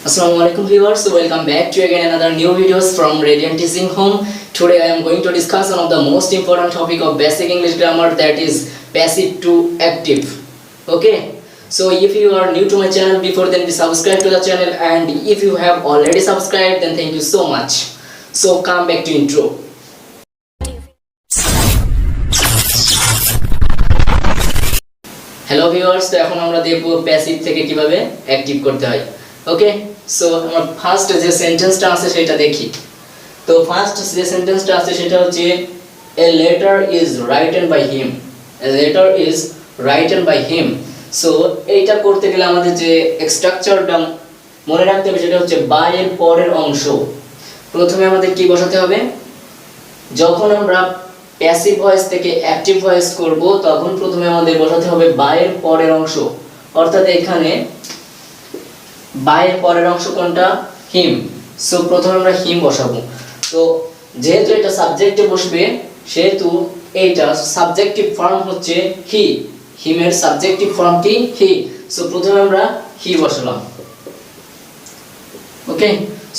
Assalamualaikum viewers, welcome back to again another new videos from Radiant Teaching Home. Today I am going to discuss one of the most important topic of basic English grammar, that is passive to active. Okay, so if you are new to my channel, before then be subscribe to the channel, and if you have already subscribed then thank you so much. So come back to intro. Hello viewers, তো এখন আমরা দেখব passive থেকে কিভাবে active করতে হয়। ওকে, so আমরা first যে সেন্টেন্সটা আছে সেটা দেখি। তো ফার্স্ট যে সেন্টেন্সটা আছে সেটা হচ্ছে a letter is written by him. A letter is written by him. So এইটা করতে গেলে আমাদের যে স্ট্রাকচারটা মনে রাখতে হবে সেটা হচ্ছে by এর পরের অংশ। প্রথমে আমাদের কি বসাতে হবে? যখন আমরা প্যাসিভ ভয়েস থেকে অ্যাক্টিভ ভয়েস করব তখন প্রথমে আমাদের বসাতে হবে by এর পরের অংশ। অর্থাৎ এখানে by এর পরের অংশ কোনটা? him. সো প্রথমে আমরা him বসাবো। তো যেহেতু এটা সাবজেক্টে বসবে সেহেতু এইটা সাবজেক্টিভ ফর্ম হচ্ছে he. him এর সাবজেক্টিভ ফর্ম কি? he. সো প্রথমে আমরা he বসালাম। ওকে,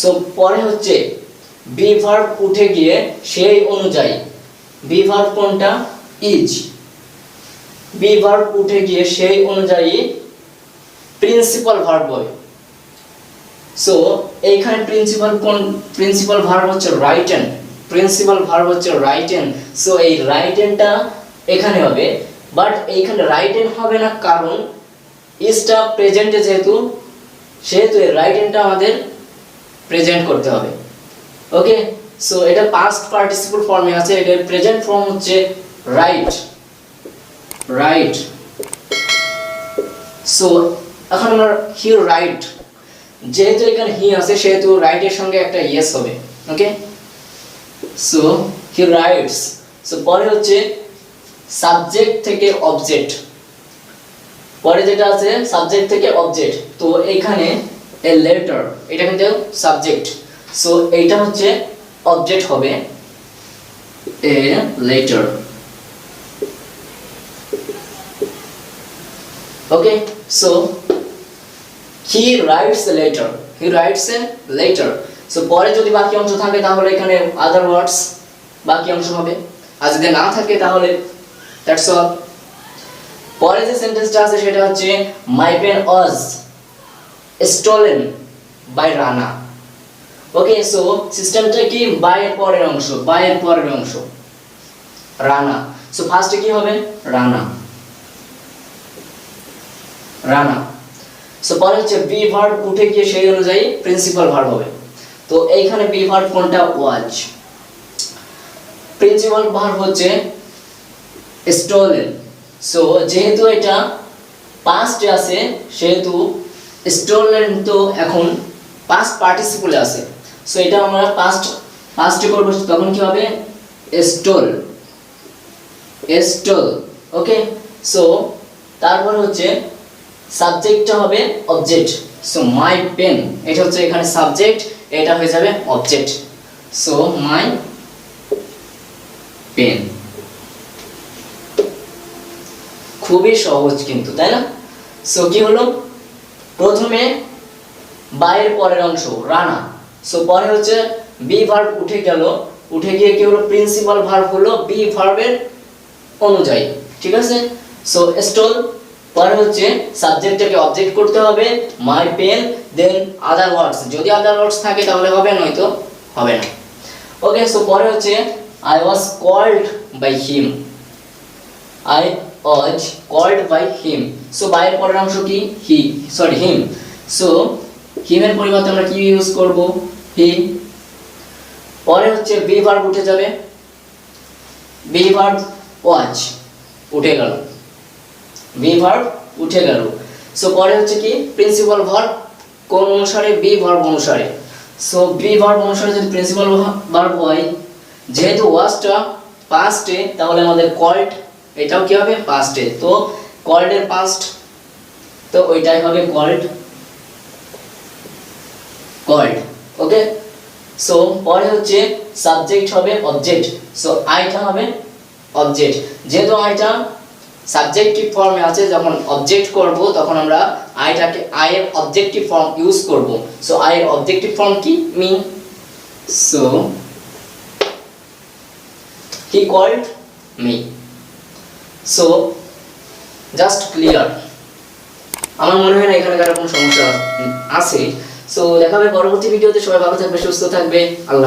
সো পরে হচ্ছে be verb উঠে গিয়ে সেই অনুযায়ী be verb কোনটা? is. be verb উঠে গিয়ে সেই অনুযায়ী প্রিন্সিপাল ভার্ব হবে। সো এইখানে প্রিন্সিপাল ভার্ব হচ্ছে written. প্রিন্সিপাল ভার্ব হচ্ছে written. সো এই writenটা এখানে হবে, বাট এইখানে written হবে না কারণ ইজটা প্রেজেন্টে যেহেতু এই writenটা আমাদের প্রেজেন্ট করতে হবে। ওকে, সো এটা পাস্ট পার্টিসিপল ফর্মে আছে, এটা প্রেজেন্ট ফর্ম হচ্ছে রাইট। সো এখন আমরা হি রাইট, যেহেতু এখানে হি আছে সেহেতু রাইট এর সঙ্গে একটা ইয়েস হবে। ওকে, সো হি রাইটস। সো পরে হচ্ছে সাবজেক্ট থেকে অবজেক্ট, পরে যেটা আছে সাবজেক্ট থেকে অবজেক্ট। তো এইখানে এ লেটার, এটা কিন্তু সাবজেক্ট, সো এইটা হচ্ছে অবজেক্ট হবে a letter. Okay, so he writes a letter. he writes a letter. So পরে যদি বাকি অংশ থাকে তাহলে এখানে other words বাকি অংশ হবে, আর যদি না থাকে তাহলে that's all. পরে যে সেন্টেন্সটা আছে সেটা হচ্ছে my pen was stolen by Rana. Okay, so সিস্টেমটা কি? by এর পরের অংশ রানা। সো ফার্স্টে কি হবে? রানা। সো পরে হচ্ছে be verb উঠে গিয়ে সেই অনুযায়ী প্রিন্সিপাল ভার্ব হবে। তো এইখানে be verb কোনটা? was. প্রিন্সিপাল ভার্ব হচ্ছে stolen. সো যেহেতু এটা পাস্টে আছে সেহেতু stolen তো এখন পাস্ট পার্টিসিপলে আছে। সো এটা আমরা পাস্টে করব, তখন কি হবে? stole. ওকে, সো তারপর হচ্ছে সাবজেক্টটা হবে অবজেক্ট। সো মাই পেন, এটা হচ্ছে এখানে সাবজেক্ট, এটা হয়ে যাবে অবজেক্ট। So my pen. খুবই সহজ কিন্তু, তাই না? সো কি হলো? প্রথমে by এর পরের অংশ রানা। সো পরে হচ্ছে be verb উঠে গিয়ে কি হলো? প্রিন্সিপাল ভার্ব হলো be ভার্বের অনুযায়ী, ঠিক আছে? সো স্টোল, পরে হচ্ছে সাবজেক্টটাকে অবজেক্ট করতে হবে মাই পেন, দেন আদার ওয়ার্ডস, যদি আদার ওয়ার্ডস থাকে তাহলে হবে, নয়তো হবে না। ওকে, সো পরে হচ্ছে I was called by him. So by এর পরের অংশ কি? him. সো him এর পরিবর্তে আমরা কি ইউজ করব? he. পরে হচ্ছে be verb উঠে যাবে, be verb was উঠে গেল। সো পরে হচ্ছে কি? প্রিন্সিপাল ভার্ব কোন অনুসারে? be verb অনুসারে। সো be verb অনুসারে যদি প্রিন্সিপাল ভার্ব হয়, যেহেতু ওয়াজটা পাস্টে তাহলে আমাদের called, এটাও কি হবে? পাস্টে। তো called এর পাস্ট তো ওইটাই হবে called. ওকে, সো পরে হচ্ছে সাবজেক্ট হবে অবজেক্ট। সো আইটা হবে অবজেক্ট, যেহেতু আইটা সাবজেক্টিভ ফর্মে আছে, যখন অবজেক্ট করব তখন আমরা আইটাকে আই এর অবজেক্টিভ ফর্ম ইউজ করব। সো আই এর অবজেক্টিভ ফর্ম কি? Me. So he called me. So just clear. আমার মনে হয় না এখানে কারো কোনো সমস্যা আছে। সো দেখা হবে পরবর্তী ভিডিওতে। সবাই ভালো থাকবে, সুস্থ থাকবে। আল্লাহ।